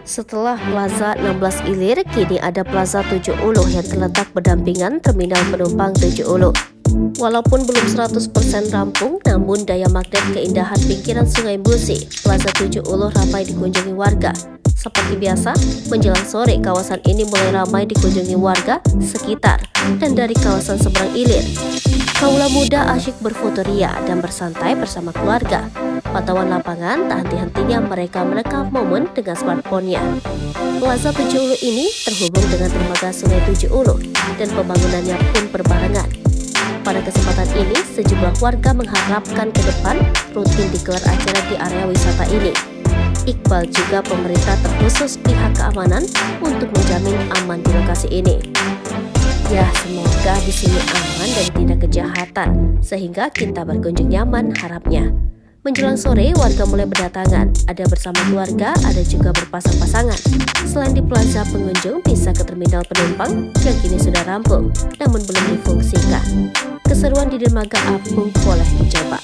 Setelah Plaza 16 Ilir, kini ada Plaza 70 yang terletak berdampingan Terminal Penumpang 70. Walaupun belum 100% rampung, namun daya magnet keindahan pinggiran Sungai Musi, Plaza 70 ramai dikunjungi warga. Seperti biasa, menjelang sore kawasan ini mulai ramai dikunjungi warga sekitar dan dari kawasan seberang Ilir. Kaula muda asyik berfotoria dan bersantai bersama keluarga. Pantauan lapangan tak henti-hentinya mereka merekam momen dengan smartphone-nya. Plaza 70 ini terhubung dengan dermaga Sungai 70 dan pembangunannya pun berbarengan. Pada kesempatan ini, sejumlah warga mengharapkan ke depan rutin digelar acara di area wisata ini. Iqbal juga pemerintah terkhusus pihak keamanan untuk menjamin aman di lokasi ini. Ya, semoga di sini aman dan tidak kejahatan, sehingga kita berkunjung nyaman harapnya. Menjelang sore, warga mulai berdatangan. Ada bersama keluarga, ada juga berpasang-pasangan. Selain di plaza, pengunjung bisa ke terminal penumpang yang kini sudah rampung, namun belum difungsikan. Keseruan di dermaga apung boleh dicoba.